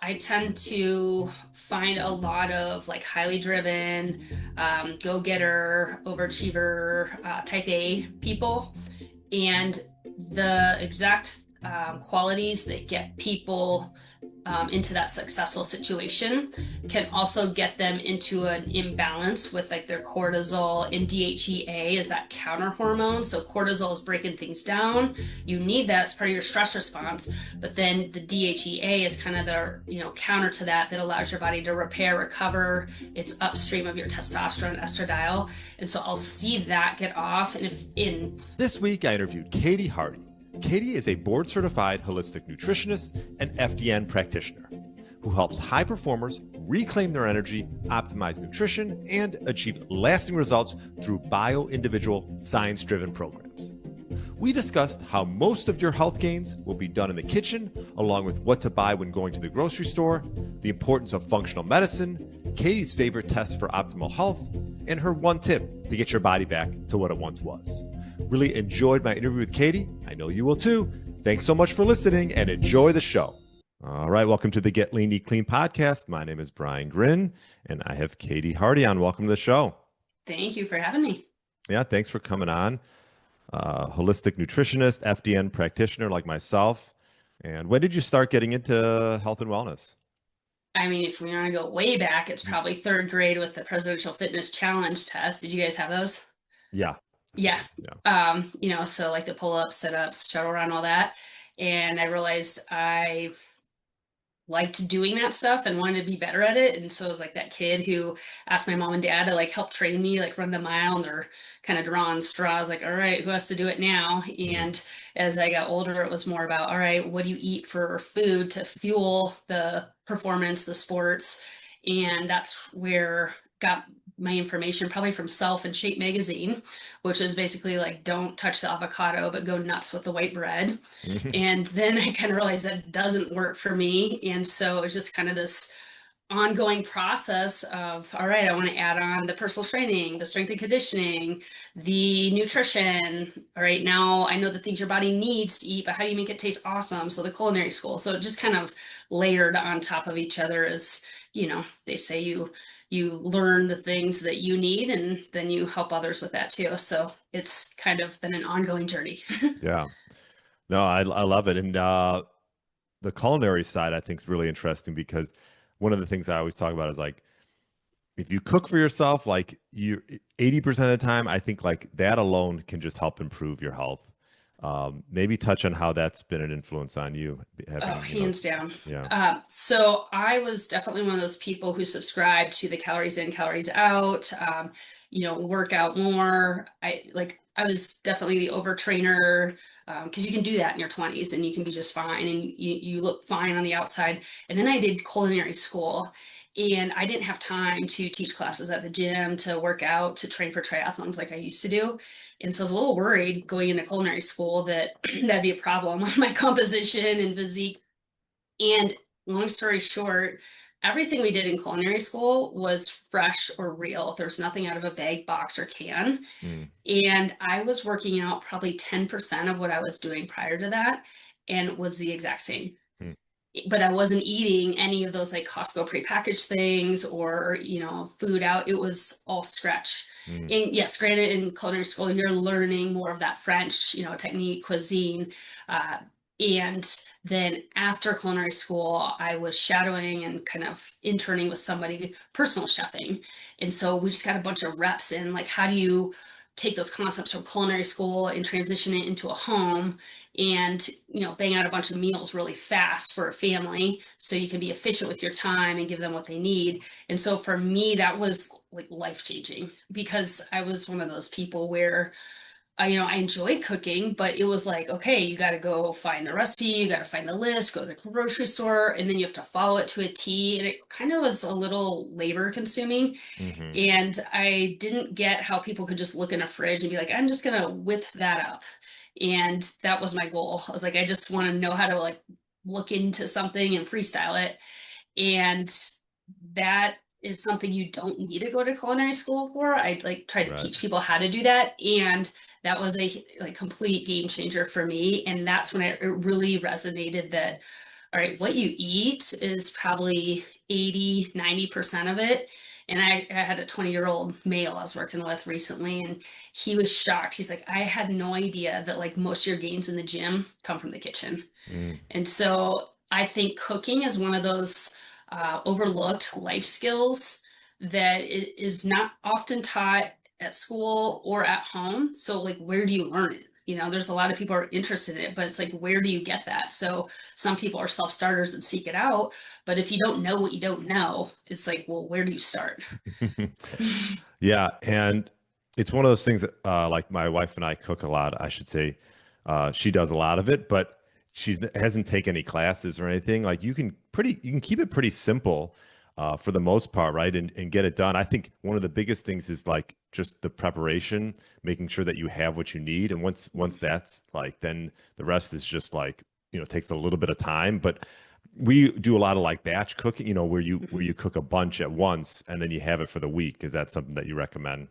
I tend to find a lot of like highly driven, go-getter, overachiever, type A people. And the exact qualities that get people into that successful situation can also get them into an imbalance with like their cortisol, and DHEA is that counter hormone. So cortisol is breaking things down. You need that as part of your stress response, but then the DHEA is kind of the counter to that allows your body to repair, recover. It's upstream of your testosterone, estradiol, and so I'll see that get off. And if in This week, I interviewed Katie Hardie. Katie is a board certified holistic nutritionist and FDN practitioner who helps high performers reclaim their energy, optimize nutrition, and achieve lasting results through bio-individual, science-driven programs. We discussed how most of your health gains will be done in the kitchen, along with what to buy when going to the grocery store, the importance of functional medicine, Katie's favorite test for optimal health, and her one tip to get your body back to what it once was. Really enjoyed my interview with Katie. I know you will too. Thanks so much for listening and enjoy the show. All right, welcome to the Get Lean, Eat Clean podcast. My name is Brian Gryn, and I have Katie Hardie on. Welcome to the show. Thank you for having me. Yeah, thanks for coming on. Holistic nutritionist, FDN practitioner like myself. And when did you start getting into health and wellness? I mean, if we want to go way back, it's probably third grade with the Presidential Fitness Challenge test. Did you guys have those? Yeah. Yeah. Yeah. So like the pull-ups, sit-ups, shuttle run, all that. And I realized I liked doing that stuff and wanted to be better at it. And so I was like that kid who asked my mom and dad to like help train me, like run the mile, and they're kind of drawing straws, like, all right, who has to do it now? And as I got older, it was more about, all right, what do you eat for food to fuel the performance, the sports? And that's where got my information probably from Self and Shape magazine, which was basically like, don't touch the avocado, but go nuts with the white bread. And then I kind of realized that doesn't work for me. And so it was just kind of this ongoing process of, all right, I want to add on the personal training, the strength and conditioning, the nutrition. All right, now I know the things your body needs to eat, but how do you make it taste awesome? So the culinary school. So it just kind of layered on top of each other as, they say you learn the things that you need and then you help others with that too. So it's kind of been an ongoing journey. Yeah. No, I love it. And the culinary side, I think, is really interesting because one of the things I always talk about is like, if you cook for yourself, like you 80% of the time, I think like that alone can just help improve your health. Maybe touch on how that's been an influence on you Oh, having, hands down. yeah. So I was definitely one of those people who subscribed to the calories in, calories out, work out more. I was definitely the overtrainer, because you can do that in your 20s and you can be just fine and you look fine on the outside. And then I did culinary school and I didn't have time to teach classes at the gym, to work out, to train for triathlons like I used to do. And so I was a little worried going into culinary school that that'd be a problem with my composition and physique. And long story short, everything we did in culinary school was fresh or real. There was nothing out of a bag, box, or can. Mm, And I was working out probably 10% of what I was doing prior to that and was the exact same. mm, But I wasn't eating any of those like Costco prepackaged things or, food out. It was all scratch. mm. And yes, granted, in culinary school, you're learning more of that French, technique, cuisine. Uh, and then after culinary school, I was shadowing and kind of interning with somebody, personal chefing. And so we just got a bunch of reps in, like, how do you take those concepts from culinary school and transition it into a home and bang out a bunch of meals really fast for a family so you can be efficient with your time and give them what they need. And so for me that was like life changing, because I was one of those people where I enjoyed cooking, but it was like, okay, you got to go find the recipe, you got to find the list, go to the grocery store, and then you have to follow it to a T. And it kind of was a little labor consuming. Hmm. And I didn't get how people could just look in a fridge and be like, I'm just gonna whip that up. And that was my goal. I was like, I just want to know how to like look into something and freestyle it. And that is something you don't need to go to culinary school for. I like try to Right. teach people how to do that. And that was a like complete game changer for me. And that's when it really resonated that all right, what you eat is probably 80, 90% of it. And I had a 20-year-old male I was working with recently, and he was shocked. He's like, I had no idea that like most of your gains in the gym come from the kitchen. Mm. And so I think cooking is one of those overlooked life skills that it is not often taught at school or at home. So, like, where do you learn it? You know, there's a lot of people are interested in it, but it's like, where do you get that? So, some people are self starters and seek it out. But if you don't know what you don't know, it's like, well, where do you start? Yeah, and it's one of those things that, like my wife and I cook a lot. I should say, she does a lot of it, but she hasn't taken any classes or anything. Like you can keep it pretty simple, for the most part, right? And get it done. I think one of the biggest things is like just the preparation, making sure that you have what you need, and once that's like, then the rest is just like, takes a little bit of time, but we do a lot of like batch cooking, where you cook a bunch at once and then you have it for the week. Is that something that you recommend?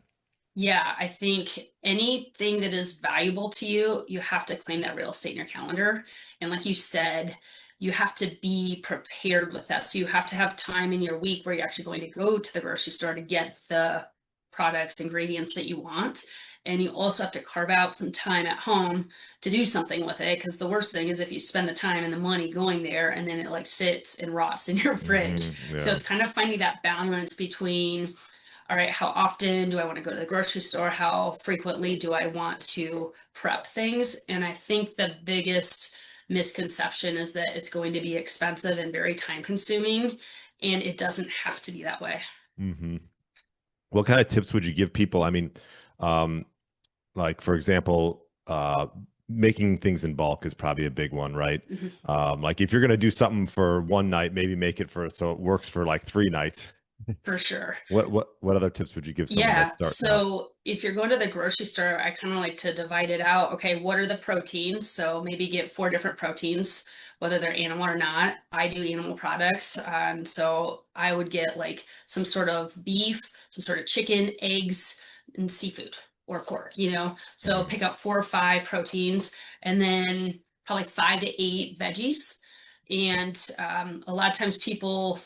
Yeah, I think anything that is valuable to you, you have to claim that real estate in your calendar. And like you said, you have to be prepared with that. So you have to have time in your week where you're actually going to go to the grocery store to get the products, ingredients that you want. And you also have to carve out some time at home to do something with it. Because the worst thing is if you spend the time and the money going there and then it like sits and rots in your fridge. So Yeah. it's kind of finding that balance between, all right, how often do I want to go to the grocery store? How frequently do I want to prep things? And I think the biggest misconception is that it's going to be expensive and very time consuming, and it doesn't have to be that way. hmm What kind of tips would you give people? I mean, um, like for example, making things in bulk is probably a big one, right? Mhm. Like if you're going to do something for one night, maybe make it for so it works for like 3 nights. For sure. What other tips would you give someone that's Yeah. starting out? So if you're going to the grocery store, I kind of like to divide it out. Okay, what are the proteins? So maybe get four different proteins, whether they're animal or not. I do animal products. So I would get like some sort of beef, some sort of chicken, eggs, and seafood or pork, you know? So Mhm. pick up 4 or 5 proteins and then probably 5 to 8 veggies. And a lot of times people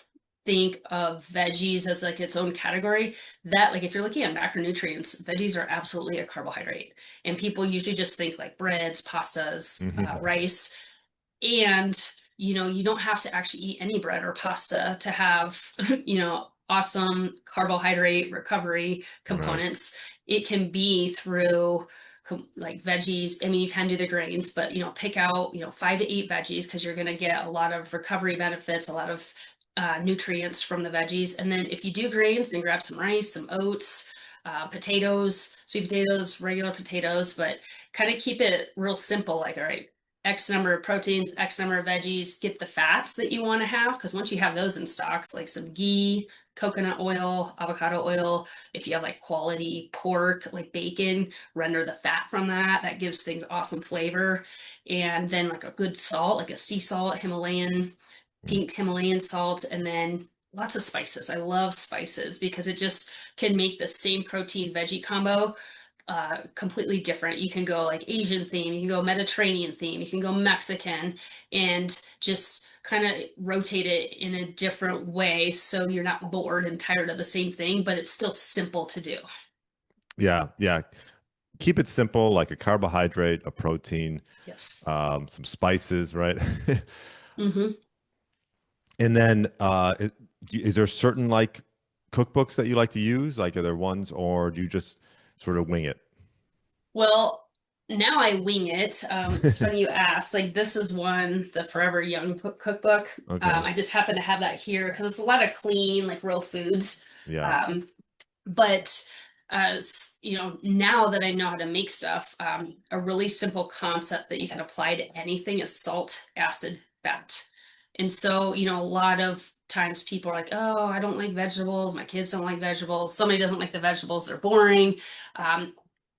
think of veggies as like its own category. That, like, if you're looking at macronutrients, veggies are absolutely a carbohydrate, and people usually just think like breads, pastas, Mhm. rice. And you don't have to actually eat any bread or pasta to have awesome carbohydrate recovery Right. components. It can be through like veggies. I mean, you can do the grains, but pick out 5 to 8 veggies because you're going to get a lot of recovery benefits, a lot of nutrients from the veggies. And then if you do grains, then grab some rice, some oats, potatoes, sweet potatoes, regular potatoes, but kind of keep it real simple. Like, all right, X number of proteins, X number of veggies, get the fats that you want to have. Because once you have those in stocks, like some ghee, coconut oil, avocado oil, if you have like quality pork, like bacon, render the fat from that. That gives things awesome flavor. And then like a good salt, like a sea salt, pink Himalayan salt, and then lots of spices. I love spices because it just can make the same protein veggie combo completely different. You can go like Asian theme, you can go Mediterranean theme, you can go Mexican, and just kind of rotate it in a different way so you're not bored and tired of the same thing, but it's still simple to do. Yeah, yeah. Keep it simple, like a carbohydrate, a protein, Yes. some spices, right? Hmm. And then, is there certain like cookbooks that you like to use? Like, are there ones, or do you just sort of wing it? Well, now I wing it. It's funny you asked. Like, this is one, the Forever Young cookbook. Okay. I just happen to have that here because it's a lot of clean, like real foods. Yeah. Um, but now that I know how to make stuff, a really simple concept that you can apply to anything is salt, acid, fat. And so, a lot of times people are like, oh, I don't like vegetables. My kids don't like vegetables. Somebody doesn't like the vegetables. They're boring. Um,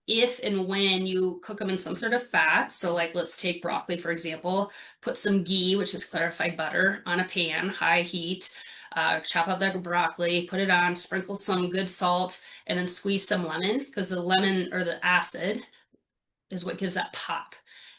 if and when you cook them in some sort of fat, so like let's take broccoli for example, put some ghee, which is clarified butter, on a pan, high heat, chop up the broccoli, put it on, sprinkle some good salt, and then squeeze some lemon because the lemon or the acid is what gives that pop.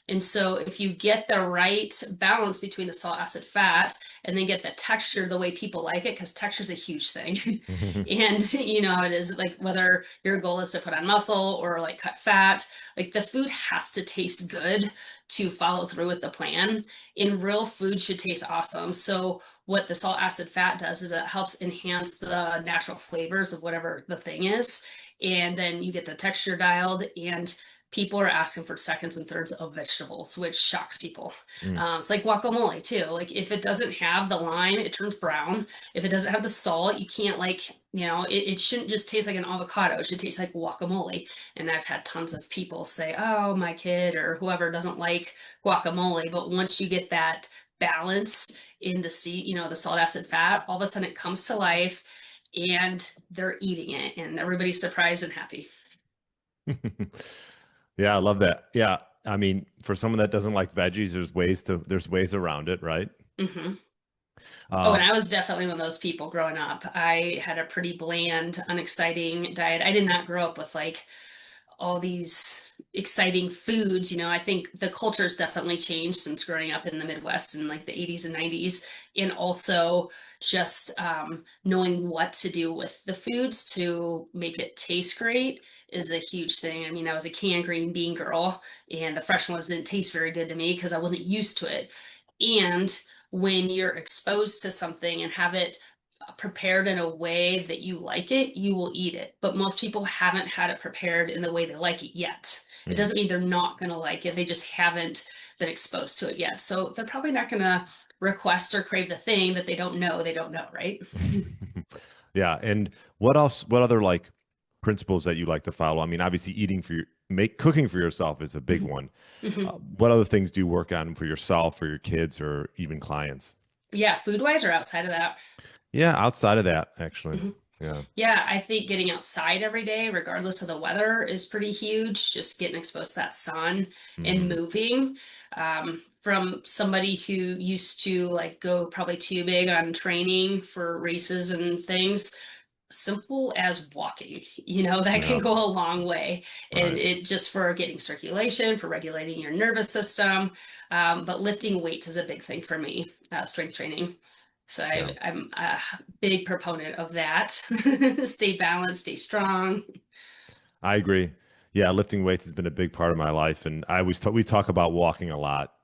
And so if you get the right balance between the salt, acid, fat, and then get the texture the way people like it, because texture is a huge thing. And you know how it is, like whether your goal is to put on muscle or like cut fat, like the food has to taste good to follow through with the plan. And real food should taste awesome. So what the salt, acid, fat does is it helps enhance the natural flavors of whatever the thing is. And then you get the texture dialed, and people are asking for seconds and thirds of vegetables, which shocks people. Mm. It's like guacamole too. Like if it doesn't have the lime, it turns brown. If it doesn't have the salt, you can't like, it shouldn't just taste like an avocado. It should taste like guacamole. And I've had tons of people say, oh, my kid or whoever doesn't like guacamole. But once you get that balance in the the salt, acid, fat, all of a sudden it comes to life and they're eating it and everybody's surprised and happy. Yeah, I love that. Yeah. I mean, for someone that doesn't like veggies, there's ways around it, right? Hmm. Oh, Uh, and I was definitely one of those people growing up. I had a pretty bland, unexciting diet. I did not grow up with like all these exciting foods. I think the culture's definitely changed since growing up in the Midwest in like the 80s and 90s. And also just knowing what to do with the foods to make it taste great is a huge thing. I mean, I was a canned green bean girl, and the fresh ones didn't taste very good to me because I wasn't used to it. And when you're exposed to something and have it prepared in a way that you like it, you will eat it. But most people haven't had it prepared in the way they like it yet. It mm. doesn't mean they're not going to like it. They just haven't been exposed to it yet. So they're probably not going to request or crave the thing that they don't know, right? Yeah. And what else, what other like principles that you like to follow? I mean, obviously cooking for yourself is a big Mhm. one. Mhm. What other things do you work on for yourself, for your kids, or even clients? Yeah, food wise or outside of that. Yeah, outside of that, actually. Mhm. Yeah. Yeah, I think getting outside every day, regardless of the weather, is pretty huge. Just getting exposed to that sun and Hmm. moving. From somebody who used to like go probably too big on training for races and things, simple as walking, that can Yeah. go a long way. And Right. it just for getting circulation, for regulating your nervous system. But lifting weights is a big thing for me, strength training. So Yeah. I'm a big proponent of that. Stay balanced, stay strong. I agree. Yeah, lifting weights has been a big part of my life, and we talk about walking a lot.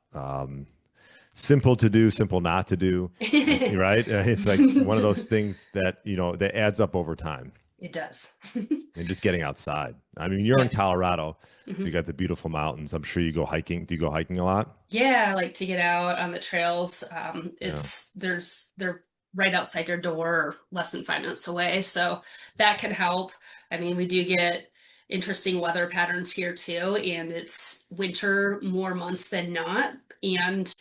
Simple to do, simple not to do, It right? It's like one of those things that that adds up over time, does. and just getting outside. I mean, you're in Yep. Colorado, so you Mhm. got the beautiful mountains. I'm sure you go hiking. Do you go hiking a lot? Yeah, I like to get out on the trails. Yeah. They're right outside your door, less than 5 minutes away, so that can help. I mean, we do get interesting weather patterns here too, and it's winter more months than not. And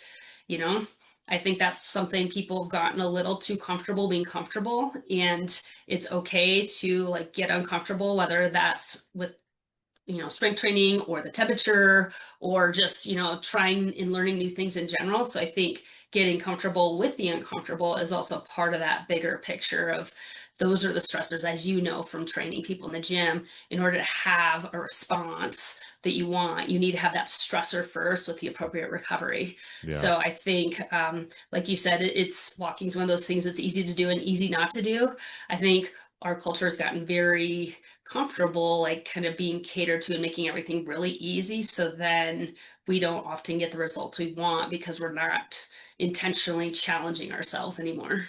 you know, I think that's something people have gotten a little too comfortable being comfortable, and it's okay to like get uncomfortable, whether that's with strength training or the temperature or just, trying and learning new things in general. So I think getting comfortable with the uncomfortable is also part of that bigger picture of those are the stressors, as you know, from training people in the gym. In order to have a response that you want, you need to have that stressor first with the appropriate recovery. Yeah. So I think, like you said, it's walking is one of those things that's easy to do and easy not to do. I think our culture has gotten very comfortable, like kind of being catered to and making everything really easy. So then we don't often get the results we want because we're not intentionally challenging ourselves anymore.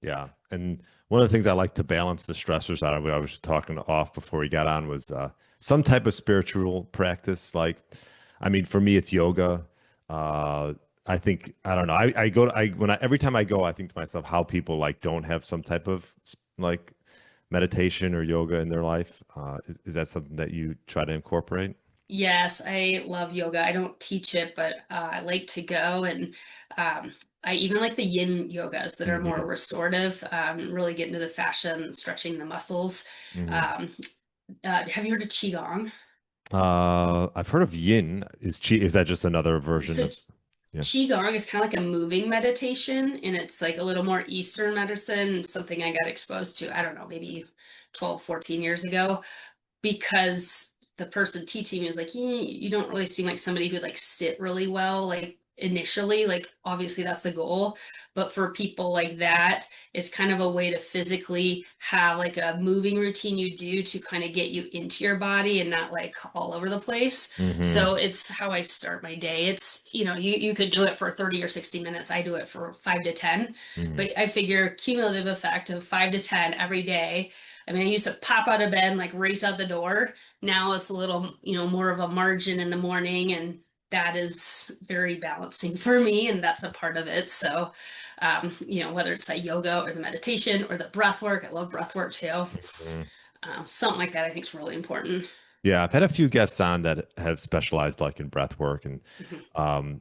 Yeah. And one of the things I like to balance the stressors out of, I was talking off before we got on, was some type of spiritual practice. Like, I mean, for me, it's yoga. Uh, I think, I don't know. I go to, every time I go, I think to myself how people like don't have some type of like meditation or yoga in their life. Is that something that you try to incorporate? Yes, I love yoga. I don't teach it, but I like to go, and um, I even like the yin yogas that are Hmm. more restorative, really get into the fascia and stretching the muscles. Hmm. Um, have you heard of Qigong? I've heard of yin. Is that just another version So of, yeah. Qigong is kind of like a moving meditation, and it's like a little more Eastern medicine, something I got exposed to, I don't know, maybe 12, 14 years ago, because the person teaching me was like, you don't really seem like somebody who like sit really well, like initially, like obviously that's the goal. But for people like that, it's kind of a way to physically have like a moving routine you do to kind of get you into your body and not like all over the place. Hmm. So it's how I start my day. It's, you could do it for 30 or 60 minutes. I do it for 5 to 10, Hmm. but I figure cumulative effect of 5 to 10 every day. I mean, I used to pop out of bed and like race out the door. Now it's a little, more of a margin in the morning, and that is very balancing for me, and that's a part of it. So, whether it's the yoga or the meditation or the breath work, I love breath work too. Hmm. Something like that I think is really important. Yeah, I've had a few guests on that have specialized like in breath work, and Mhm. um,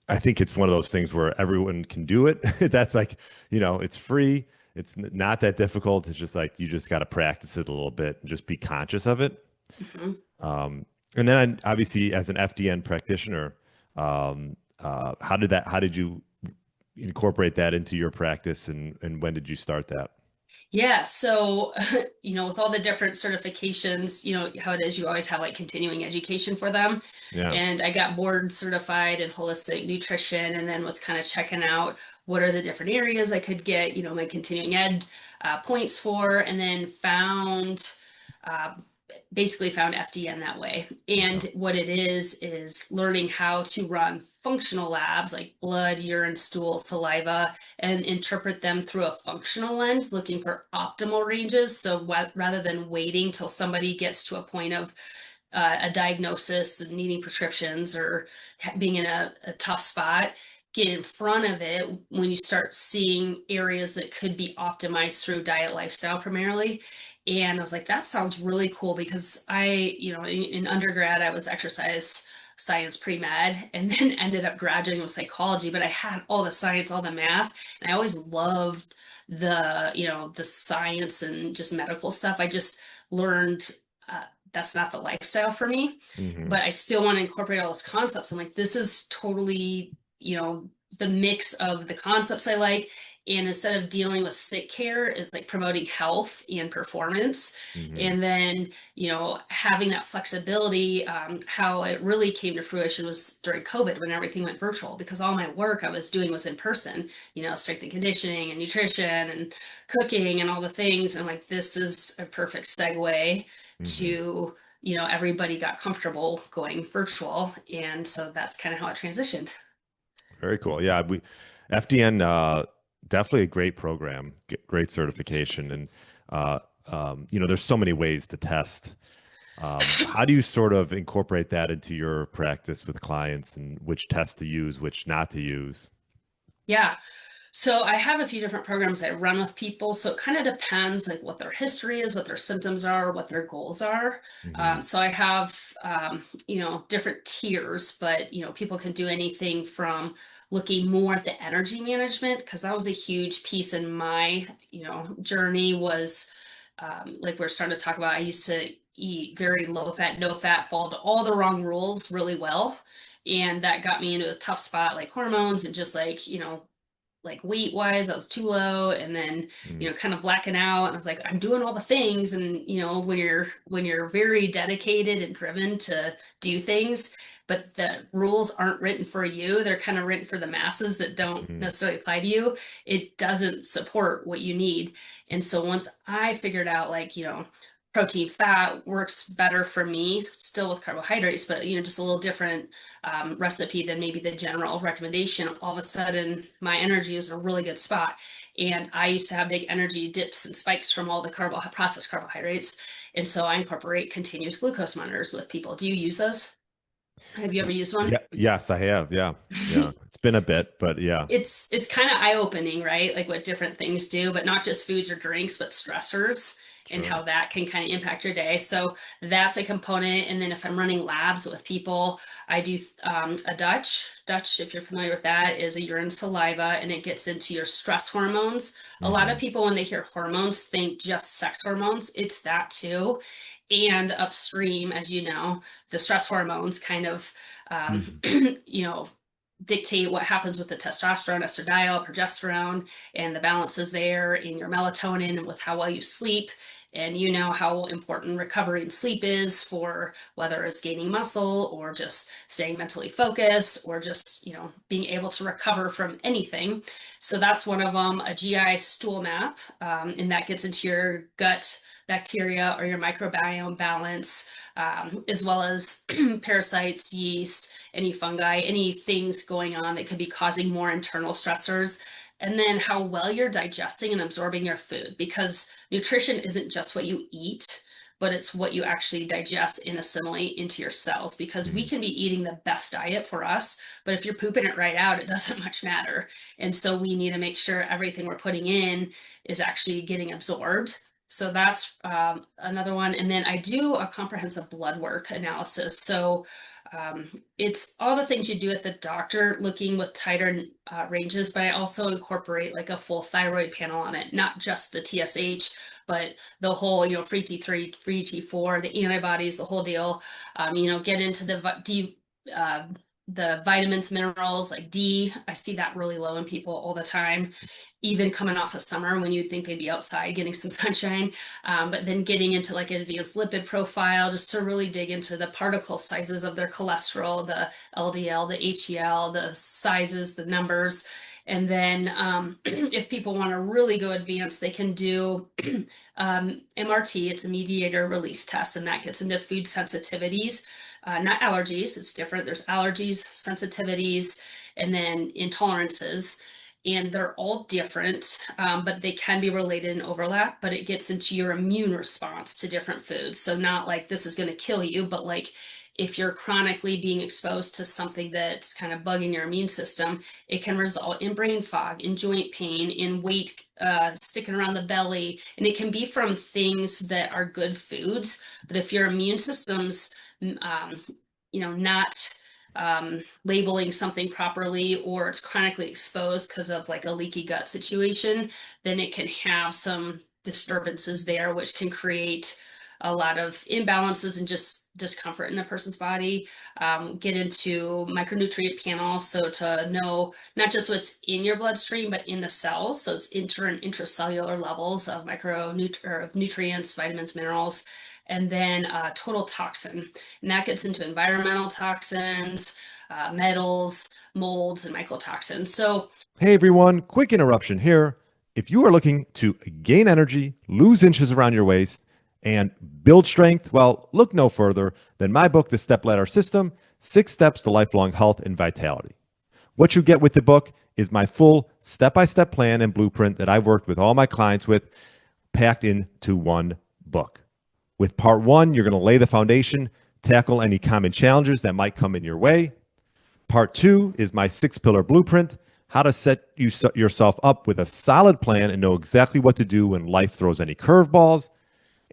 I think it's one of those things where everyone can do it. That's like, it's free. It's not that difficult. It's just like you just got to practice it a little bit and just be conscious of it. Mhm. Um, and then obviously as an FDN practitioner, how did you incorporate that into your practice, and when did you start that? Yeah, so, with all the different certifications, how it is, you always have like continuing education for them. Yeah. And I got board certified in holistic nutrition and then was kind of checking out what are the different areas I could get, my continuing ed points for, and then uh, basically found FDN that way. Okay. And what it is learning how to run functional labs like blood, urine, stool, saliva, and interpret them through a functional lens, looking for optimal ranges. So rather than waiting till somebody gets to a point of a diagnosis and needing prescriptions or being in a tough spot, get in front of it when you start seeing areas that could be optimized through diet lifestyle primarily. And I was like, that sounds really cool because in undergrad, I was exercise science pre-med and then ended up graduating with psychology, but I had all the science, all the math, and I always loved the science and just medical stuff. I just learned uh, that's not the lifestyle for me, Hmm. but I still want to incorporate all those concepts. I'm like, this is totally, the mix of the concepts I like. And instead of dealing with sick care, is like promoting health and performance. Hmm. And then, having that flexibility, how it really came to fruition was during COVID when everything went virtual because all my work I was doing was in person, strength and conditioning and nutrition and cooking and all the things. And like, this is a perfect segue Hmm. to, everybody got comfortable going virtual. And so that's kind of how it transitioned. Very cool. Yeah, FDN, definitely a great program, great certification, and uh, there's so many ways to test. How do you sort of incorporate that into your practice with clients, and which tests to use, which not to use? Yeah. So I have a few different programs I run with people. So it kind of depends like what their history is, what their symptoms are, what their goals are. Hmm. So I have, different tiers, but, people can do anything from looking more at the energy management, because that was a huge piece in my, journey was like we're starting to talk about. I used to eat very low fat, no fat, followed all the wrong rules really well. And that got me into a tough spot, like hormones and just like weight wise, I was too low, and then kind of blacking out. And I was like, I'm doing all the things, and when you're very dedicated and driven to do things, but the rules aren't written for you, they're kind of written for the masses that don't Hmm. necessarily apply to you. It doesn't support what you need. And so once I figured out, like, protein fat works better for me, still with carbohydrates, but just a little different recipe than maybe the general recommendation, all of a sudden my energy is in a really good spot. And I used to have big energy dips and spikes from all the processed carbohydrates. And so I incorporate continuous glucose monitors with people. Do you use those? Have you ever used one? Yeah, yes, I have. Yeah, yeah. It's been a bit, but yeah, It's kind of eye-opening, right? Like what different things do, but not just foods or drinks, but stressors and sure. how that can kind of impact your day. So that's a component. And then if I'm running labs with people, I do a Dutch. Dutch, if you're familiar with that, is a urine saliva, and it gets into your stress hormones. A lot of Hmm. people, when they hear hormones, think just sex hormones. It's that too. And upstream, as you know, the stress hormones kind of Hmm. you know, dictate what happens with the testosterone, estradiol, progesterone, and the balances there in your melatonin and with how well you sleep. And you know how important recovery and sleep is for whether it's gaining muscle or just staying mentally focused or just, being able to recover from anything. So that's one of them, a GI stool map, and that gets into your gut bacteria or your microbiome balance, as well as parasites, yeast, any fungi, any things going on that could be causing more internal stressors. And then how well you're digesting and absorbing your food, because nutrition isn't just what you eat, but it's what you actually digest and assimilate into your cells. Because we Mhm. can be eating the best diet for us, but if you're pooping it right out, it doesn't much matter. And so we need to make sure everything we're putting in is actually getting absorbed. So that's another one. And then I do a comprehensive blood work analysis. So it's all the things you do at the doctor, looking with tighter ranges, but I also incorporate like a full thyroid panel on it, not just the TSH, but the whole, free T3, free T4, the antibodies, the whole deal. Get into uh, the vitamins, minerals like D. I see that really low in people all the time, even coming off of summer when you'd think they'd be outside getting some sunshine. But then getting into like an advanced lipid profile, just to really dig into the particle sizes of their cholesterol, the LDL, the HDL, the sizes, the numbers. And then if people want to really go advanced, they can do MRT. It's a mediator release test, and that gets into food sensitivities, not allergies. It's different. There's allergies, sensitivities, and then intolerances. And they're all different, but they can be related and overlap. But it gets into your immune response to different foods. So, not like this is going to kill you, but like if you're chronically being exposed to something that's kind of bugging your immune system, it can result in brain fog, in joint pain, in weight sticking around the belly. And it can be from things that are good foods. But if your immune system's, um, not labeling something properly, or it's chronically exposed because of like a leaky gut situation, then it can have some disturbances there, which can create a lot of imbalances and just discomfort in a person's body. Get into micronutrient panel, so to know not just what's in your bloodstream, but in the cells. So it's inter and intracellular levels of of nutrients, vitamins, minerals, and then total toxin. And that gets into environmental toxins, metals, molds, and mycotoxins. So Hey everyone, quick interruption here. If you are looking to gain energy, lose inches around your waist, and build strength, well, look no further than my book, The Step Ladder System: 6 Steps to Lifelong Health and Vitality. What you get with the book is my full step by step plan and blueprint that I've worked with all my clients with, packed into one book. With part one, you're going to lay the foundation, tackle any common challenges that might come in your way. Part two is my 6 pillar blueprint: how to set yourself up with a solid plan and know exactly what to do when life throws any curveballs.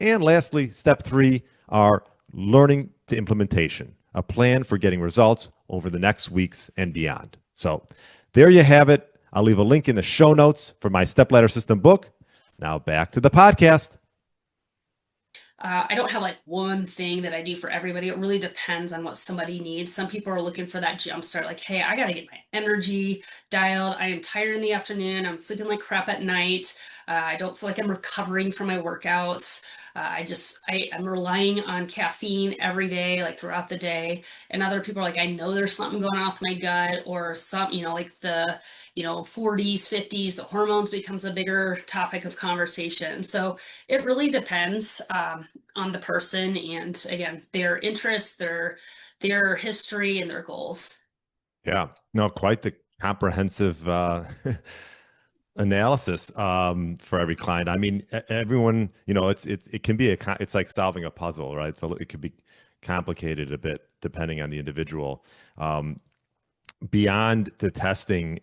And lastly, step three are learning to implementation, a plan for getting results over the next weeks and beyond. So there you have it. I'll leave a link in the show notes for my Step Ladder System book. Now back to the podcast. I don't have like one thing that I do for everybody. It really depends on what somebody needs. Some people are looking for that jump start, like, hey, I got to get my energy dialed. I am tired in the afternoon. I'm sleeping like crap at night. I don't feel like I'm recovering from my workouts. I'm relying on caffeine every day, like throughout the day. And other people are like, I know there's something going on with my gut, or some, like the, 40s, 50s, the hormones becomes a bigger topic of conversation. So it really depends on the person, and again, their interests, their history, and their goals. Yeah, no, quite the comprehensive analysis for every client. I mean, everyone, it can be it's like solving a puzzle, right? So it could be complicated a bit depending on the individual. Um, Beyond the testing,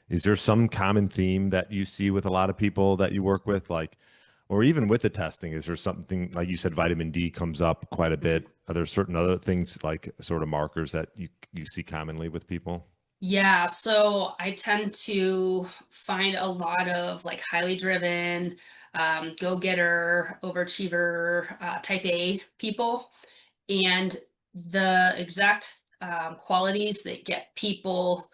is there some common theme that you see with a lot of people that you work with, like, or even with the testing? Is there something like you said, vitamin D comes up quite a bit? Are there certain other things like sort of markers that you see commonly with people? Yeah, so I tend to find a lot of like highly driven, go-getter, overachiever, type A people. And the exact qualities that get people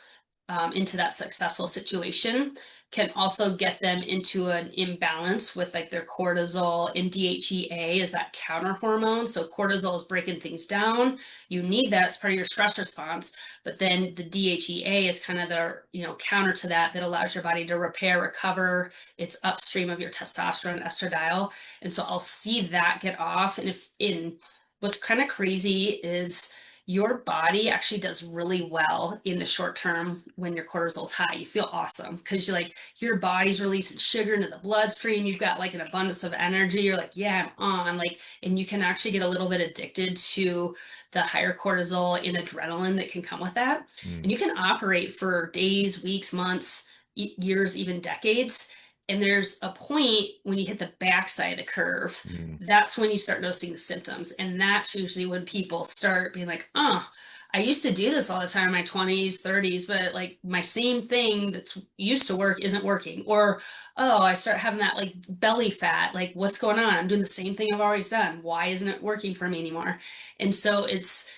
into that successful situation can also get them into an imbalance with like their cortisol, and DHEA is that counter hormone. So cortisol is breaking things down. You need that as part of your stress response, but then the DHEA is kind of the, counter to that that allows your body to repair, recover. It's upstream of your testosterone, estradiol. And so I'll see that get off. And if in what's kind of crazy is your body actually does really well in the short term when your cortisol's high. You feel awesome because you're like your body's releasing sugar into the bloodstream. You've got like an abundance of energy. You're like, yeah, I'm on. Like, and you can actually get a little bit addicted to the higher cortisol and adrenaline that can come with that. And Mm, you can operate for days, weeks, months, years, even decades. And there's a point when you hit the backside of the curve, mm, that's when you start noticing the symptoms. And that's usually when people start being like, oh, I used to do this all the time in my 20s, 30s, but like my same thing that's used to work isn't working. Or, oh, I start having that like belly fat. Like, what's going on? I'm doing the same thing I've always done. Why isn't it working for me anymore? And so it's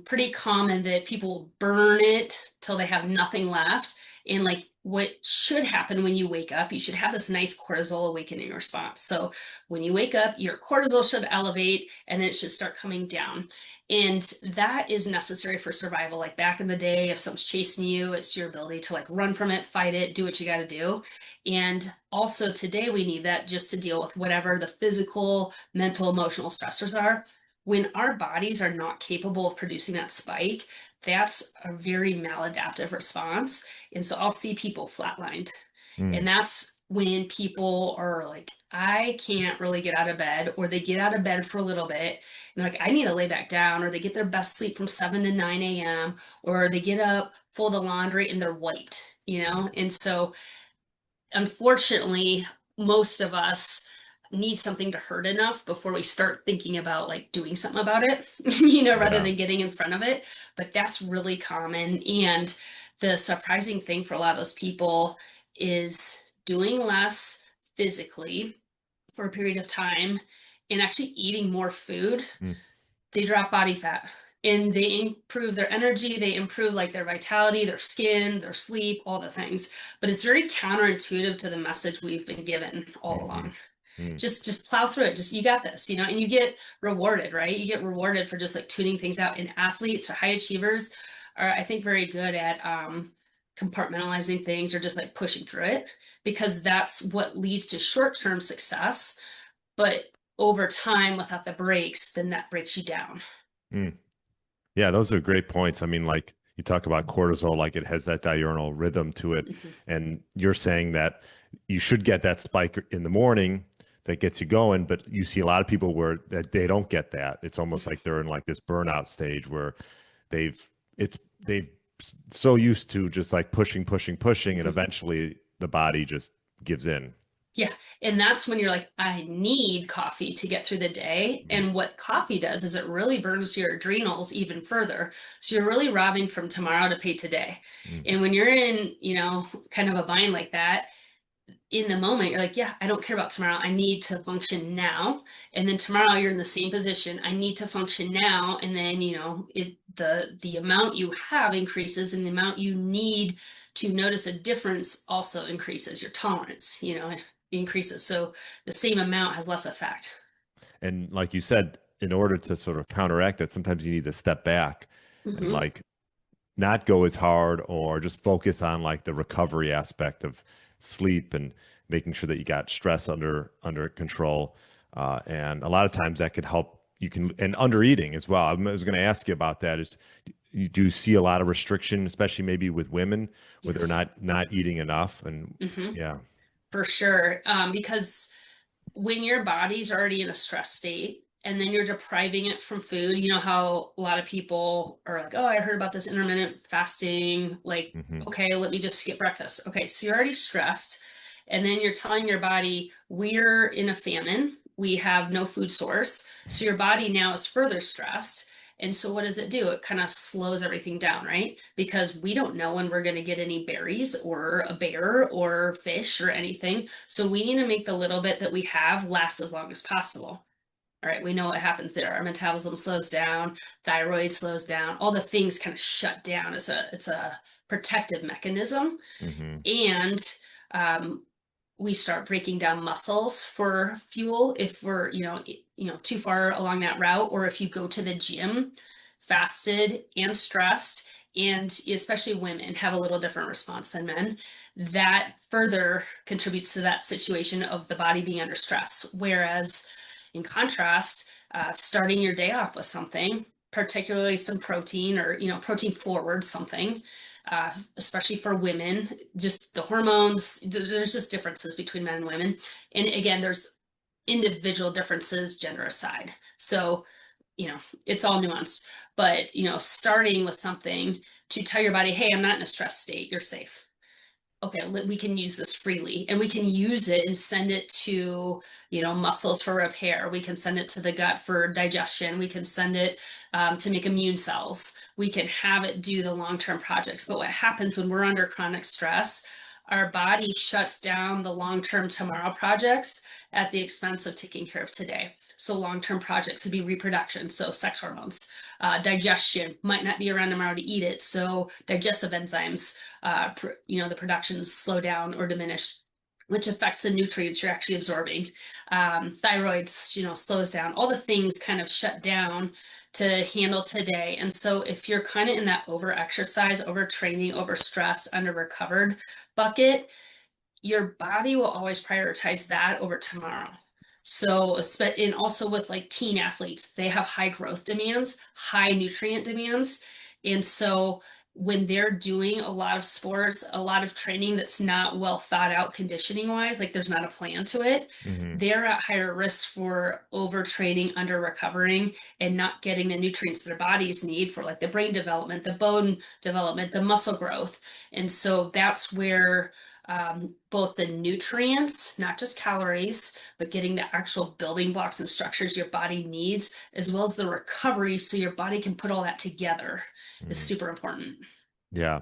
pretty common that people burn it till they have nothing left. And like what should happen when you wake up, you should have this nice cortisol awakening response. So when you wake up, your cortisol should elevate and then it should start coming down. And that is necessary for survival. Like back in the day, if something's chasing you, it's your ability to like run from it, fight it, do what you got to do. And also today we need that just to deal with whatever the physical, mental, emotional stressors are. When our bodies are not capable of producing that spike, that's a very maladaptive response. And so I'll see people flatlined. mm, And that's when people are like, I can't really get out of bed, or they get out of bed for a little bit and they're like, I need to lay back down, or they get their best sleep from 7 to 9 a.m., or they get up, fold the laundry, and they're wiped. And so unfortunately, most of us need something to hurt enough before we start thinking about like doing something about it, rather yeah. than getting in front of it. But that's really common. And the surprising thing for a lot of those people is doing less physically for a period of time and actually eating more food. Mm, They drop body fat and they improve their energy, they improve like their vitality, their skin, their sleep, all the things. But it's very counterintuitive to the message we've been given all hmm along. mm, Just plow through it. Just you got this, and you get rewarded, right? You get rewarded for just like tuning things out. And athletes or high achievers are, I think, very good at compartmentalizing things or just like pushing through it because that's what leads to short-term success. But over time, without the breaks, then that breaks you down. mm. Yeah, those are great points. I mean, like you talk about cortisol, like it has that diurnal rhythm to it. Mhm. And you're saying that you should get that spike in the morning that gets you going, but you see a lot of people where that they don't get that. It's almost like they're in like this burnout stage where they've they've so used to just like pushing, pushing, pushing, and Mhm. eventually the body just gives in. Yeah. And that's when you're like, I need coffee to get through the day. Mm, And what coffee does is it really burns your adrenals even further. So you're really robbing from tomorrow to pay today. mm, And when you're in, kind of a bind like that, in the moment, you're like, yeah, I don't care about tomorrow. I need to function now. And then tomorrow you're in the same position. I need to function now. And then, the amount you have increases and the amount you need to notice a difference also increases. Your tolerance, increases. So the same amount has less effect. and like you said, in order to sort of counteract that, sometimes you need to step back and Hmm. like not go as hard or just focus on like the recovery aspect of sleep and making sure that you got stress under control. And a lot of times that could help you can and under eating as well. I was going to ask you about that. Is you do see a lot of restriction, especially maybe with women, where they're Yes. not eating enough, and Hmm. yeah. For sure. Because when your body's already in a stress state and then you're depriving it from food, you know how a lot of people are like, oh, I heard about this intermittent fasting. Like, Hmm. okay, let me just skip breakfast. Okay, so you're already stressed. And then you're telling your body, we're in a famine. We have no food source. So your body now is further stressed. And so what does it do? It kind of slows everything down, right? Because we don't know when we're going to get any berries or a bear or fish or anything. So we need to make the little bit that we have last as long as possible. All right, we know what happens there. Our metabolism slows down, thyroid slows down, all the things kind of shut down. It's a protective mechanism. Hmm. And um, we start breaking down muscles for fuel if we're, too far along that route, or if you go to the gym fasted and stressed, and especially women have a little different response than men, that further contributes to that situation of the body being under stress. Whereas in contrast, starting your day off with something, particularly some protein, or protein forward something, especially for women, just the hormones, there's just differences between men and women. And again, there's individual differences gender aside. So, it's all nuanced. But, starting with something to tell your body, hey, I'm not in a stress state, you're safe. Okay, we can use this freely, and we can use it and send it to, muscles for repair. We can send it to the gut for digestion. We can send it to make immune cells. We can have it do the long-term projects. But what happens when we're under chronic stress, our body shuts down the long-term tomorrow projects at the expense of taking care of today. So long-term projects would be reproduction, so sex hormones. Digestion might not be around tomorrow to eat it, so digestive enzymes, the productions slow down or diminish, which affects the nutrients you're actually absorbing. Thyroid, slows down. All the things kind of shut down to handle today. And so if you're kind of in that over exercise, overtraining, over stress, under recovered bucket, your body will always prioritize that over tomorrow. So, and also with like teen athletes, they have high growth demands, high nutrient demands. And so when they're doing a lot of sports, a lot of training that's not well thought out conditioning wise, like there's not a plan to it, Hmm. they're at higher risk for overtraining, under recovering, and not getting the nutrients their bodies need for like the brain development, the bone development, the muscle growth. And so that's where both the nutrients, not just calories, but getting the actual building blocks and structures your body needs, as well as the recovery so your body can put all that together, is Hmm. super important. Yeah.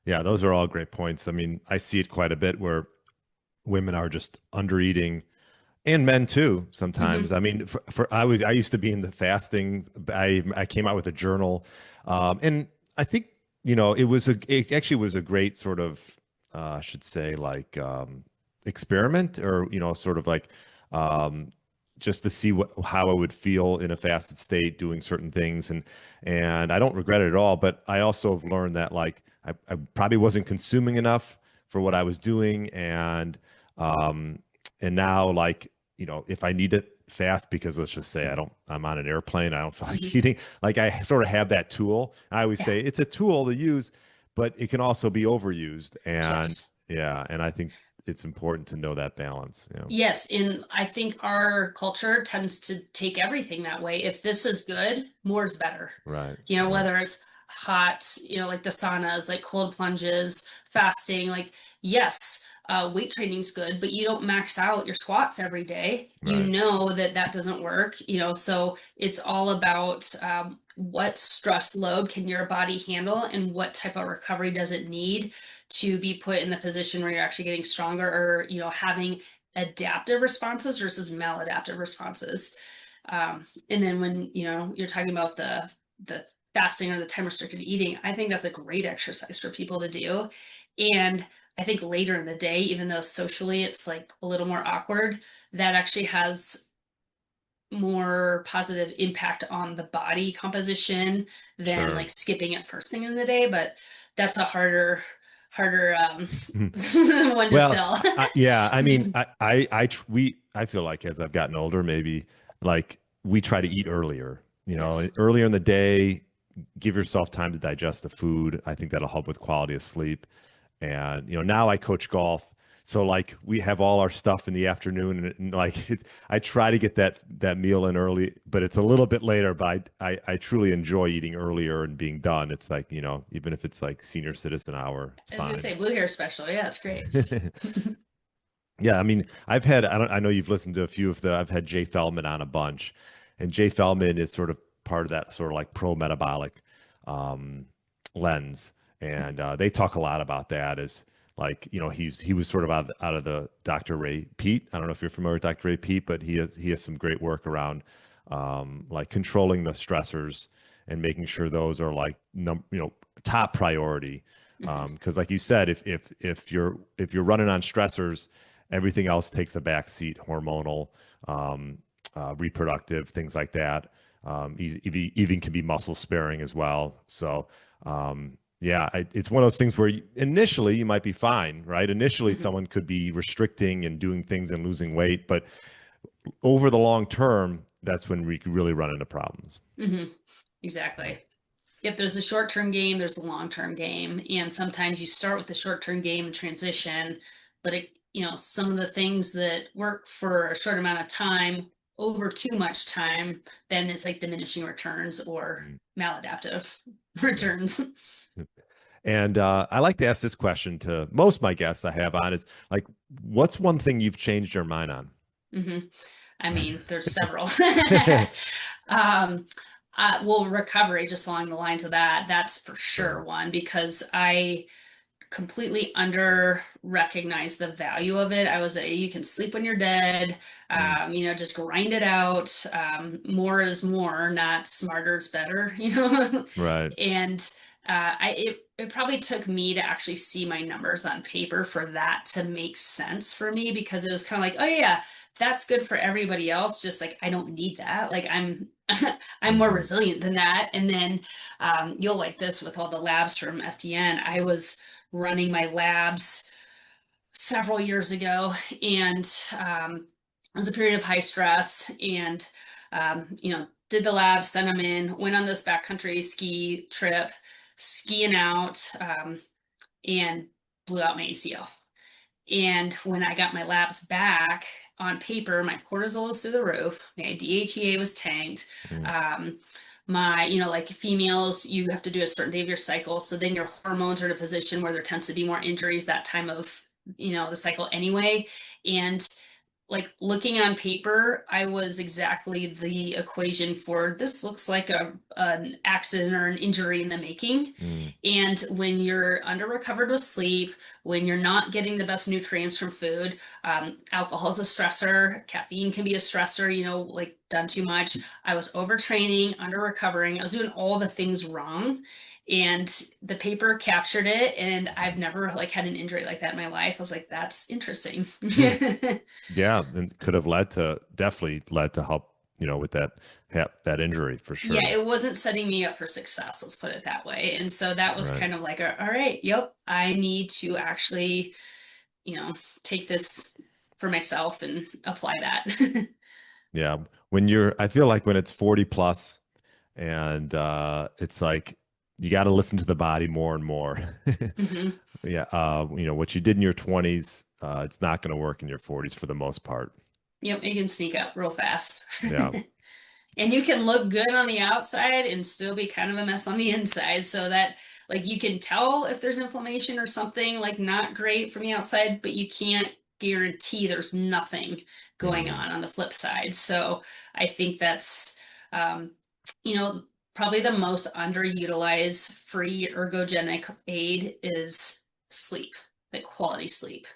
Yeah. Those are all great points. I mean, I see it quite a bit where women are just under eating, and men too sometimes. Hmm. I mean, I used to be in the fasting. I came out with a journal, and I think it actually was a great sort of I should say like experiment, or sort of like um, just to see how I would feel in a fasted state doing certain things, and I don't regret it at all. But I also have learned that like I probably wasn't consuming enough for what I was doing, um, and now like if I need to fast because let's just say I'm on an airplane, I don't feel like Hmm. eating, like I sort of have that tool. I always Yeah. say it's a tool to use, but it can also be overused. And Yes. yeah, and I think it's important to know that balance. Yes, and I think our culture tends to take everything that way. If this is good, more is better. Right, right. Whether it's hot, like the saunas, like cold plunges, fasting, like yes, weight training's good, but you don't max out your squats every day. You Right. know that that doesn't work, so it's all about what stress load can your body handle, and what type of recovery does it need to be put in the position where you're actually getting stronger, or having adaptive responses versus maladaptive responses. And then when you're talking about the fasting or the time restricted eating, I think that's a great exercise for people to do. And I think later in the day, even though socially it's like a little more awkward, that actually has more positive impact on the body composition than Sure. like skipping it first thing in the day. But that's a harder one to Well, sell. yeah, I mean, I feel like as I've gotten older, maybe like we try to eat earlier, Yes. earlier in the day, give yourself time to digest the food. I think that'll help with quality of sleep. And now I coach golf, so like we have all our stuff in the afternoon, and like I try to get that meal in early, but it's a little bit later. But I truly enjoy eating earlier and being done. It's like even if it's like senior citizen hour, it's I was gonna fine. say blue hair special. Yeah, it's great. Yeah, I mean, I know you've listened to a few of I've had Jay Feldman on a bunch, and Jay Feldman is sort of part of that sort of like pro-metabolic um, lens, and they talk a lot about that as like, he was sort of out of the Dr. Ray Pete. I don't know if you're familiar with Dr. Ray Pete, but he has some great work around like controlling the stressors and making sure those are like top priority. Hmm. Because like you said, if you're running on stressors, everything else takes a back seat, hormonal, um, reproductive, things like that. Even can be muscle sparing as well. So yeah, it's one of those things where initially you might be fine, right? Initially, Hmm. someone could be restricting and doing things and losing weight, but over the long term, that's when we could really run into problems. Hmm. Exactly. Yep, there's the short-term game, there's the long-term game, and sometimes you start with the short-term game, the transition, but some of the things that work for a short amount of time over too much time, then it's like diminishing returns or Mm, maladaptive yeah. returns. And I like to ask this question to most of my guests I have on is like, what's one thing you've changed your mind on? Hmm. I mean, there's several. Um, well, recovery, just along the lines of that, that's for sure Sure. one because I completely under recognize the value of it. I was you can sleep when you're dead, Mm, just grind it out. More is more, not smarter is better, right. And it probably took me to actually see my numbers on paper for that to make sense for me because it was kind of like, oh yeah, that's good for everybody else. Just like I don't need that. Like I'm I'm more Hmm. resilient than that. And then you'll like this with all the labs from FDN. I was running my labs several years ago, and it was a period of high stress. And did the labs, sent them in, went on this backcountry ski trip, skiing out, and blew out my ACL. And when I got my labs back on paper, my cortisol was through the roof, my DHEA was tanked. Mm, Um, like females, you have to do a certain day of your cycle. So then your hormones are in a position where there tends to be more injuries that time of, the cycle anyway. And like looking on paper, I was exactly the equation for this looks like an accident or an injury in the making. mm, And when you're under recovered with sleep, when you're not getting the best nutrients from food, alcohol is a stressor, caffeine can be a stressor, like done too much. I was overtraining, under recovering, I was doing all the things wrong. And the paper captured it, and I've never like had an injury like that in my life. I was like, that's interesting. mm. Yeah, and could have definitely led to help, with that injury for Yeah, sure. it wasn't setting me up for success, let's put it that way. And so that was Right. kind of like, all right, yep, I need to actually, you know, take this for myself and apply that. Yeah. I feel like when it's 40 plus and it's like you got to listen to the body more and more. Hmm. Yeah. What you did in your 20s, it's not going to work in your 40s for the most part. Yep, it can sneak up real fast. Yeah. And you can look good on the outside and still be kind of a mess on the inside. So that like you can tell if there's inflammation or something like not great from the outside, but you can't guarantee there's nothing going Hmm. on the flip side. So I think that's um, you know, probably the most underutilized free ergogenic aid is sleep, like quality sleep.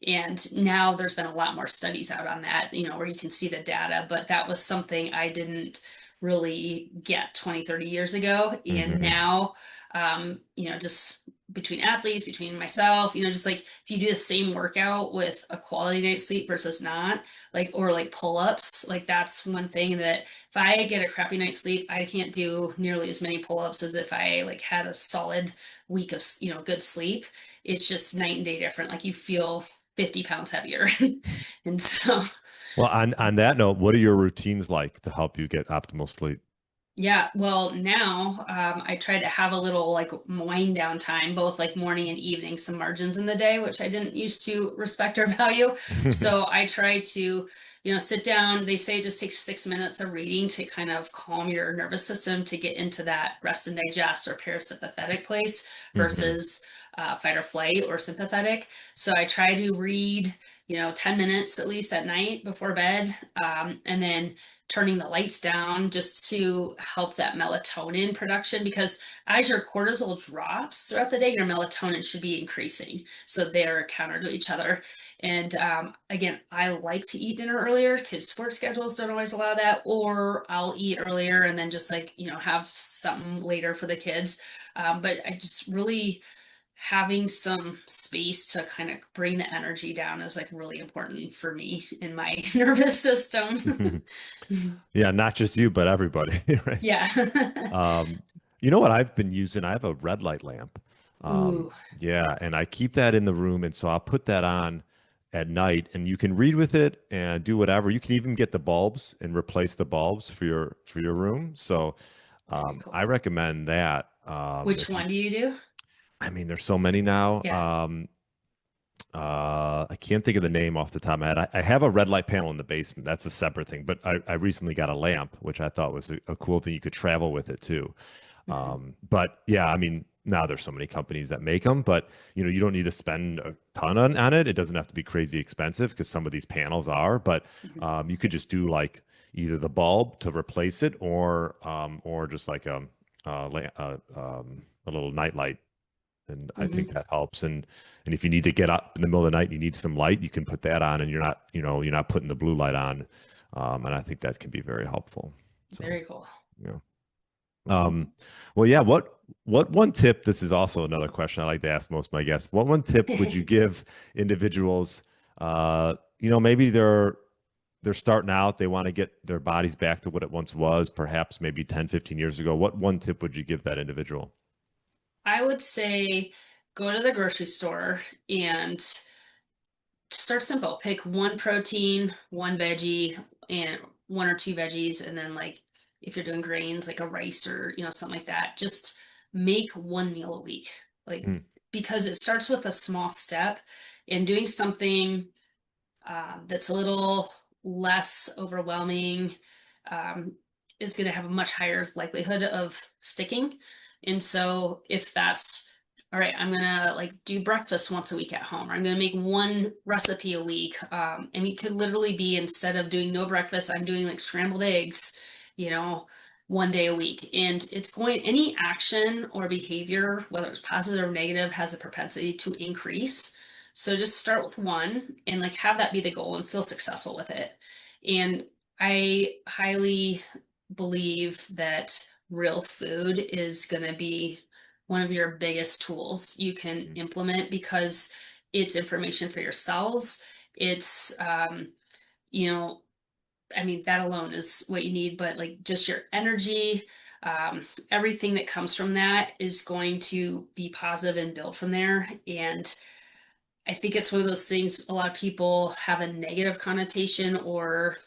And now there's been a lot more studies out on that, where you can see the data, but that was something I didn't really get 20, 30 years ago. And Hmm. now, just between athletes, between myself, just like if you do the same workout with a quality night's sleep versus not, like, or like pull-ups, like that's one thing that if I get a crappy night's sleep, I can't do nearly as many pull-ups as if I like had a solid week of, good sleep. It's just night and day different. Like you feel 50 pounds heavier. And so, Well, on that note, what are your routines like to help you get optimal sleep? yeah, well, now I try to have a little like wind down time, both like morning and evening, some margins in the day, which I didn't used to respect or value. So I try to, sit down. They say it just takes 6 minutes of reading to kind of calm your nervous system to get into that rest and digest or parasympathetic place Hmm. versus fight or flight or sympathetic. So I try to read, 10 minutes at least at night before bed, and then turning the lights down just to help that melatonin production, because as your cortisol drops throughout the day, your melatonin should be increasing. So they're counter to each other. And again, I like to eat dinner earlier because sports schedules don't always allow that, or I'll eat earlier and then just like, have something later for the kids. But I just really having some space to kind of bring the energy down is like really important for me in my nervous system. Yeah, not just you, but everybody, right? Yeah. Um, you know what I've been using? I have a red light lamp. Ooh. Yeah, and I keep that in the room, and so I'll put that on at night, and you can read with it and do whatever. You can even get the bulbs and replace the bulbs for your room. So Very I cool. recommend that. Which If you, one do you do? I mean, there's so many now. Yeah. I can't think of the name off the top of my head. I have a red light panel in the basement. That's a separate thing. But I recently got a lamp, which I thought was a cool thing. You could travel with it too. Hmm. But yeah, I mean, now there's so many companies that make them, but you don't need to spend a ton on it. It doesn't have to be crazy expensive because some of these panels are, but Hmm. you could just do like either the bulb to replace it or just like a little night light, and I think Hmm. that helps. And if you need to get up in the middle of the night and you need some light, you can put that on, and you're not putting the blue light on. And I think that can be very helpful. So, Very cool. yeah. Um, well, yeah. What one tip? This is also another question I like to ask most of my guests. What one tip would you give individuals? Maybe they're starting out. They want to get their bodies back to what it once was, perhaps maybe 10, 15 years ago. What one tip would you give that individual? I would say go to the grocery store and start simple. Pick one protein, one veggie, and one or two veggies, and then like if you're doing grains, like a rice or something like that, just make one meal a week. Like Mm, because it starts with a small step and doing something that's a little less overwhelming, um, is going to have a much higher likelihood of sticking. And so if that's all right, I'm gonna like do breakfast once a week at home, or I'm gonna make one recipe a week. And it could literally be instead of doing no breakfast, I'm doing like scrambled eggs, you know, one day a week. And it's going, any action or behavior, whether it's positive or negative, has a propensity to increase. So just start with one and like have that be the goal and feel successful with it. And I highly believe that real food is going to be one of your biggest tools you can mm, implement because it's information for your cells. It's, you know, I mean, that alone is what you need, but like just your energy, everything that comes from that is going to be positive and build from there. And I think it's one of those things a lot of people have a negative connotation or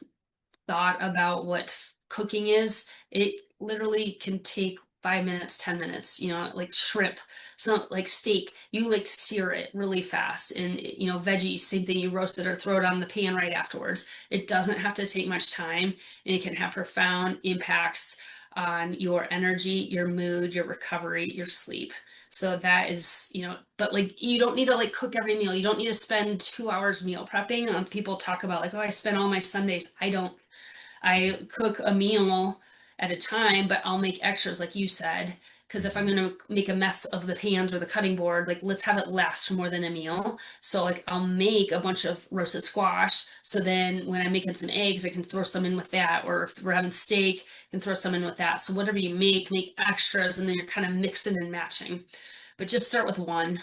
thought about what cooking is. It literally can take 5 minutes, 10 minutes, like shrimp, some like steak, you like sear it really fast. And, veggies, same thing, you roast it or throw it on the pan right afterwards. It doesn't have to take much time and it can have profound impacts on your energy, your mood, your recovery, your sleep. So that is, but like you don't need to like cook every meal. You don't need to spend 2 hours meal prepping. People talk about like, oh, I spend all my Sundays. I don't. mhm, I cook a meal at a time, but I'll make extras, like you said, because if I'm mhm, gonna make a mess of the pans or the cutting board, like let's have it last for more than a meal. So like I'll make a bunch of roasted squash. So then when I'm making some eggs, I can throw some in with that. Or if we're having steak, I can throw some in with that. So whatever you make extras, and then you're kind of mixing and matching. But just start with one,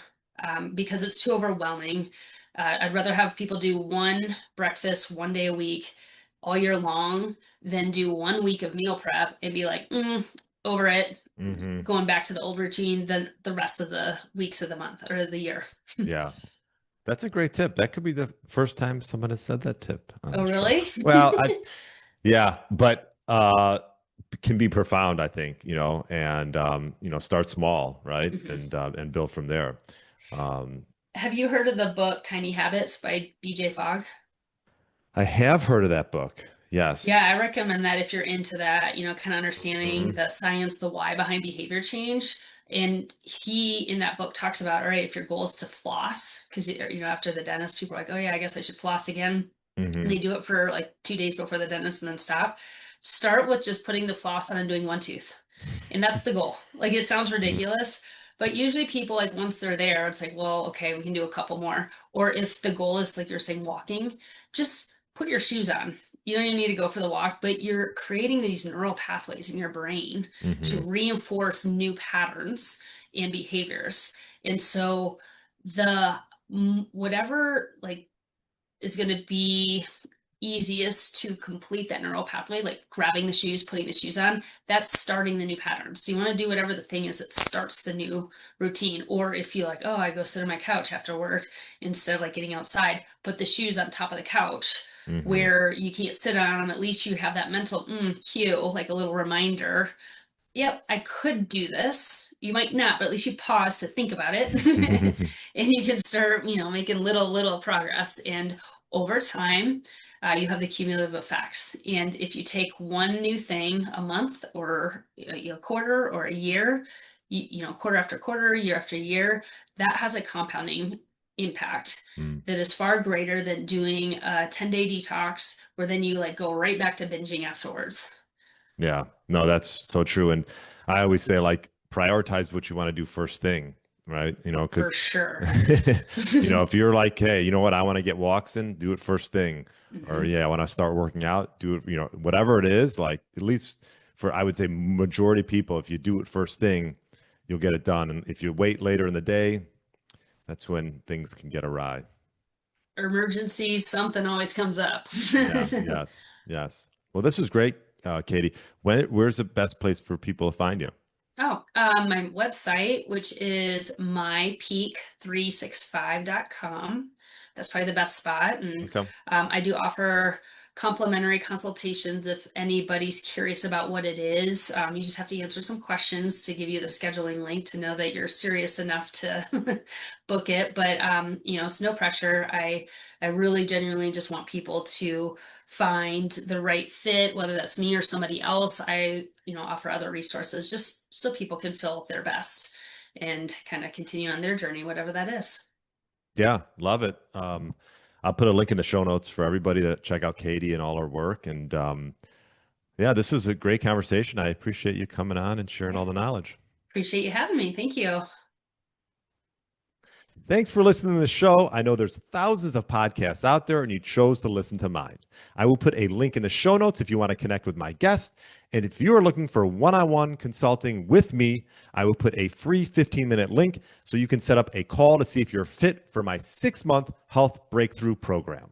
because it's too overwhelming. I'd rather have people do one breakfast 1 day a week all year long than do 1 week of meal prep and be like, over it, mhm. going back to the old routine than the rest of the weeks of the month or the year. Yeah, that's a great tip. That could be the first time someone has said that tip on Oh, the show. really? Well, yeah, but can be profound, I think, and start small, right? Mhm. And build from there. Um, Have you heard of the book Tiny Habits by BJ Fogg? I have heard of that book. Yes. Yeah, I recommend that if you're into that, kind of understanding Hmm. the science, the why behind behavior change. And he in that book talks about, all right, if your goal is to floss, because after the dentist, people are like, oh yeah, I guess I should floss again. And Hmm. they do it for like 2 days before the dentist and then stop. Start with just putting the floss on and doing one tooth. And that's the goal. Like it sounds Hmm. ridiculous, but usually people like once they're there, it's like, well, okay, we can do a couple more. Or if the goal is like you're saying walking, just put your shoes on. You don't even need to go for the walk, but you're creating these neural pathways in your brain to Hmm. reinforce new patterns and behaviors. And so the whatever like is going to be easiest to complete that neural pathway, like grabbing the shoes, putting the shoes on, that's starting the new pattern. So you want to do whatever the thing is that starts the new routine. Or if you like, oh, I go sit on my couch after work instead of like getting outside, put the shoes on top of the couch Hmm. where you can't sit on them. At least you have that mental cue, like a little reminder. Yep, I could do this. You might not, but at least you pause to think about it. And you can start, making little progress. And over time, you have the cumulative effects. And if you take one new thing a month or a quarter or a year, quarter after quarter, year after year, that has a compounding impact Mm. that is far greater than doing a 10-day detox where then you like go right back to binging afterwards. Yeah, no, that's so true. And I always say, like, prioritize what you want to do first thing, right? For Because, sure. if you're like, hey, you know what, I want to get walks in, do it first thing. Or, Mhm. yeah, I want to start working out, do it, whatever it is, like, at least for, I would say, majority of people, if you do it first thing, you'll get it done. And if you wait later in the day, that's when things can get awry. Emergencies, something always comes up. Yeah, yes, yes. Well, this is great, Katie. Where's the best place for people to find you? Oh, my website, which is mypeak365.com. That's probably the best spot. And Okay. I do offer complimentary consultations if anybody's curious about what it is. You just have to answer some questions to give you the scheduling link to know that you're serious enough to book it. But it's no pressure. I really genuinely just want people to find the right fit, whether that's me or somebody else. I, offer other resources just so people can feel their best and kind of continue on their journey, whatever that is. Yeah, love it. I'll put a link in the show notes for everybody to check out Katie and all her work. And yeah, this was a great conversation. I appreciate you coming on and sharing Yeah. all the knowledge. Appreciate you having me. Thank you. Thanks for listening to the show. I know there's thousands of podcasts out there, and you chose to listen to mine. I will put a link in the show notes if you want to connect with my guest. And if you are looking for one on one consulting with me, I will put a free 15-minute link so you can set up a call to see if you're fit for my 6-month health breakthrough program.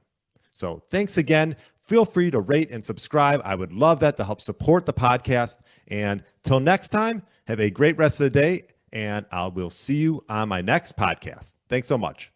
So thanks again. Feel free to rate and subscribe. I would love that to help support the podcast. And till next time, have a great rest of the day, and I will see you on my next podcast. Thanks so much.